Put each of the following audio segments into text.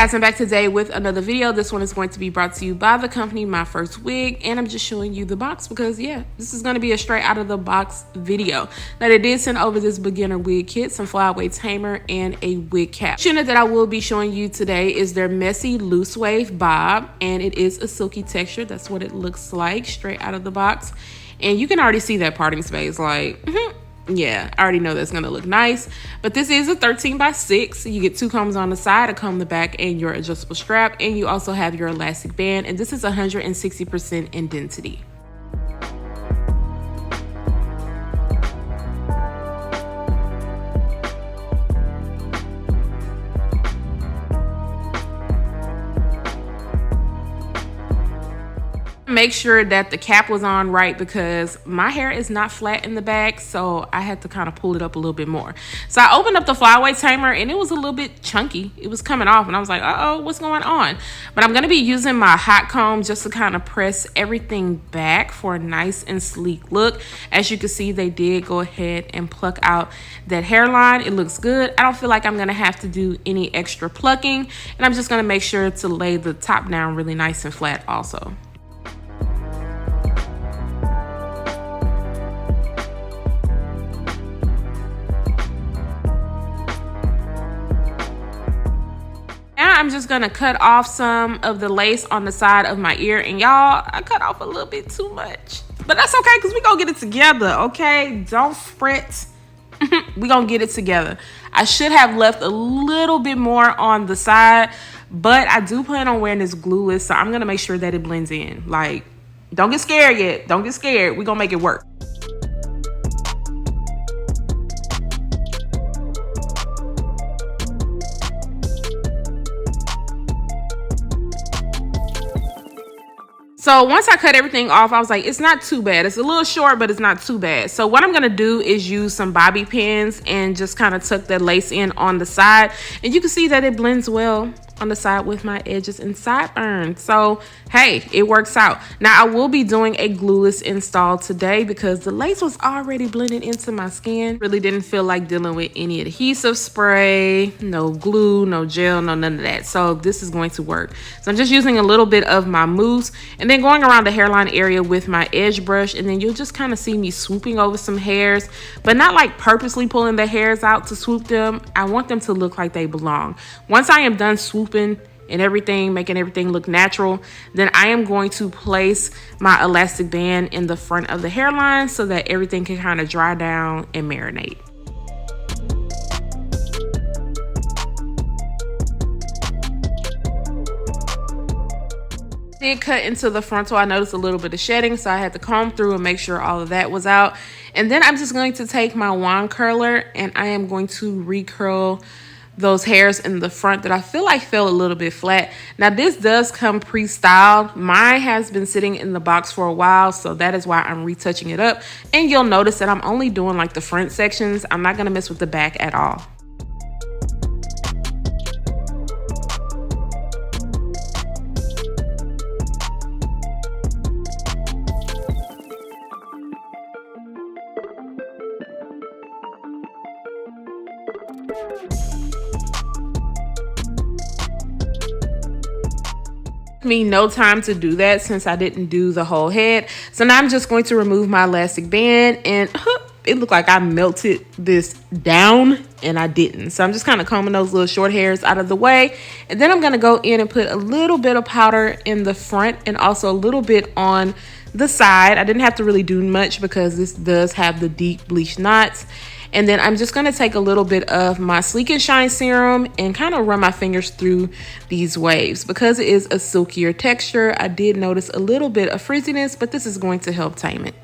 guys, I'm back today with another video. This one is going to be brought to you by the company Myfirstwig, and I'm just showing you the box because yeah, this is going to be a straight out of the box video. Now they did send over this beginner wig kit, some flyaway tamer, and a wig cap. The unit that I will be showing you today is their messy loose wave bob, and it is a silky texture. That's what it looks like straight out of the box, and you can already see that parting space. Like yeah, I already know that's gonna look nice. But this is a 13 by 6. You get 2 combs on the side, a comb in the back, and your adjustable strap, and you also have your elastic band, and this is 160% in density. Make sure that the cap was on right because my hair is not flat in the back, so I had to kind of pull it up a little bit more. So I opened up the flyaway tamer and it was a little bit chunky. It was coming off and I was like, uh-oh, what's going on? But I'm going to be using my hot comb just to kind of press everything back for a nice and sleek look. As you can see, they did go ahead and pluck out that hairline. It looks good. I don't feel like I'm going to have to do any extra plucking, and I'm just going to make sure to lay the top down really nice and flat also. I'm just gonna cut off some of the lace on the side of my ear, and y'all, I cut off a little bit too much, but that's okay because we gonna get it together. Okay, don't fret. We gonna get it together. I should have left a little bit more on the side, but I do plan on wearing this glueless, so I'm gonna make sure that it blends in. Like, don't get scared yet. Don't get scared. We gonna make it work. So once I cut everything off, I was like, it's not too bad. It's a little short, but it's not too bad. So what I'm going to do is use some bobby pins and just kind of tuck that lace in on the side. And you can see that it blends well on the side with my edges and sideburns. So hey, it works out. Now I will be doing a glueless install today because the lace was already blended into my skin. Really didn't feel like dealing with any adhesive spray, no glue, no gel, no none of that. So this is going to work. So I'm just using a little bit of my mousse and then going around the hairline area with my edge brush, and then you'll just kind of see me swooping over some hairs, but not like purposely pulling the hairs out to swoop them. I want them to look like they belong. Once I am done swooping and everything, making everything look natural, then I am going to place my elastic band in the front of the hairline so that everything can kind of dry down and marinate. Did cut into the frontal. I noticed a little bit of shedding, so I had to comb through and make sure all of that was out. And then I'm just going to take my wand curler and I am going to recurl those hairs in the front that I feel like fell a little bit flat. Now this does come pre-styled. Mine has been sitting in the box for a while, so that is why I'm retouching it up. And you'll notice that I'm only doing like the front sections. I'm not gonna mess with the back at all. Me no time to do that since I didn't do the whole head. So now I'm just going to remove my elastic band, and it looked like I melted this down and I didn't. So I'm just kind of combing those little short hairs out of the way, and then I'm going to go in and put a little bit of powder in the front and also a little bit on the side. I didn't have to really do much because this does have the deep bleached knots. And then I'm just going to take a little bit of my Sleek and Shine serum and kind of run my fingers through these waves. Because it is a silkier texture, I did notice a little bit of frizziness, but this is going to help tame it.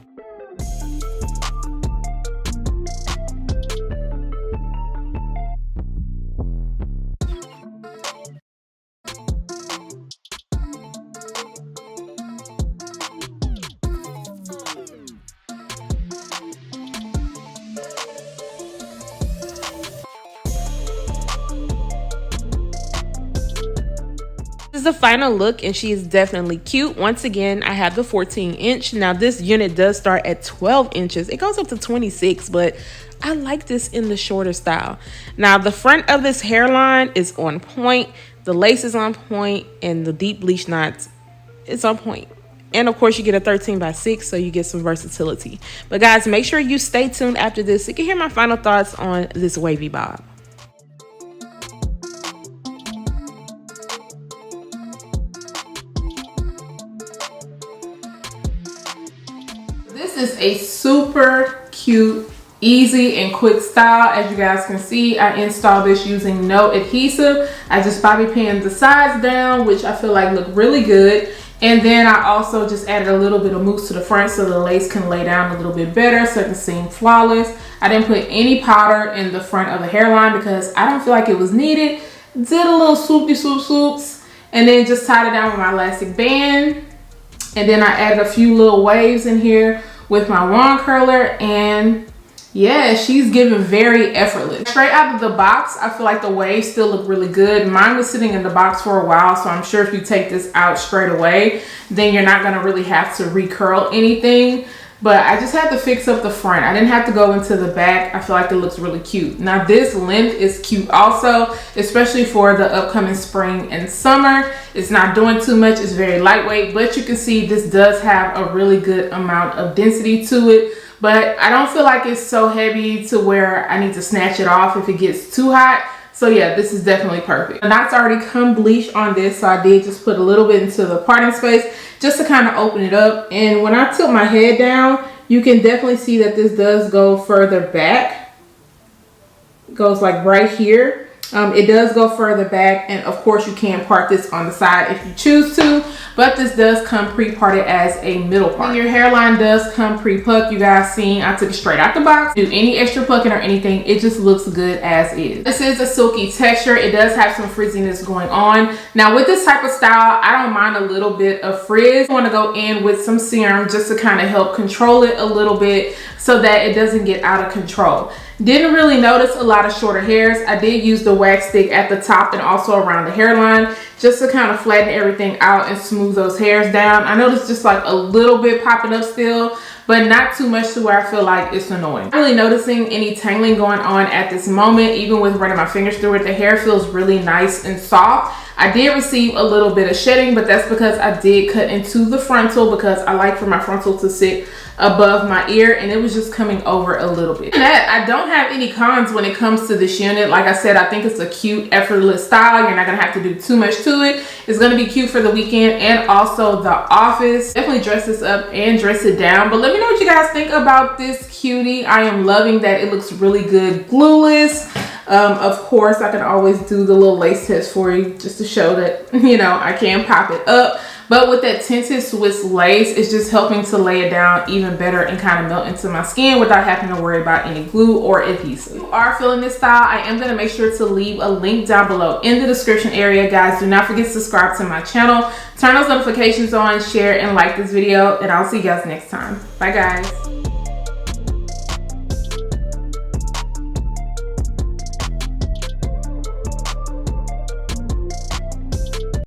This is the final look, and she is definitely cute. Once again, I have the 14-inch. Now this unit does start at 12 inches. It goes up to 26, but I like this in the shorter style. Now the front of this hairline is on point. The lace is on point, and the deep bleach knots, it's on point. And of course, you get a 13x6, so you get some versatility. But guys, make sure you stay tuned after this so you can hear my final thoughts on this wavy bob. This is a super cute, easy and quick style. As you guys can see, I installed this using no adhesive. I just bobby pinned the sides down, which I feel like look really good. And then I also just added a little bit of mousse to the front so the lace can lay down a little bit better so it can seem flawless. I didn't put any powder in the front of the hairline because I don't feel like it was needed. Did a little swoopy swoops and then just tied it down with my elastic band. And then I added a few little waves in here with my wand curler, and yeah, she's giving very effortless. Straight out of the box, I feel like the waves still look really good. Mine was sitting in the box for a while, so I'm sure if you take this out straight away, then you're not gonna really have to recurl anything. But I just had to fix up the front. I didn't have to go into the back. I feel like it looks really cute. Now this length is cute also, especially for the upcoming spring and summer. It's not doing too much. It's very lightweight, but you can see this does have a really good amount of density to it. But I don't feel like it's so heavy to where I need to snatch it off if it gets too hot. So yeah, this is definitely perfect. The knots already come bleached on this, so I did just put a little bit into the parting space just to kind of open it up. And when I tilt my head down, you can definitely see that this does go further back. It goes like right here. It does go further back, and of course you can part this on the side if you choose to, but this does come pre-parted as a middle part. And your hairline does come pre-plucked. You guys seen I took it straight out the box. Do any extra plucking or anything, it just looks good as is. This is a silky texture. It does have some frizziness going on. Now with this type of style, I don't mind a little bit of frizz. I want to go in with some serum just to kind of help control it a little bit so that it doesn't get out of control. Didn't really notice a lot of shorter hairs. I did use the wax stick at the top and also around the hairline just to kind of flatten everything out and smooth those hairs down. I noticed just like a little bit popping up still, but not too much to where I feel like it's annoying. I'm really noticing any tangling going on at this moment. Even with running my fingers through it, the hair feels really nice and soft. I did receive a little bit of shedding, but that's because I did cut into the frontal because I like for my frontal to sit above my ear, and it was just coming over a little bit. And that, I don't have any cons when it comes to this unit. Like I said, I think it's a cute, effortless style. You're not gonna have to do too much to it. It's gonna be cute for the weekend and also the office. Definitely dress this up and dress it down. But let me know what you guys think about this cutie. I am loving that it looks really good glueless. Of course, I can always do the little lace test for you just to show that, you know, I can pop it up. But with that tinted Swiss lace, it's just helping to lay it down even better and kind of melt into my skin without having to worry about any glue or adhesive. If you are feeling this style, I am going to make sure to leave a link down below in the description area. Guys, do not forget to subscribe to my channel. Turn those notifications on, share, and like this video. And I'll see you guys next time. Bye, guys.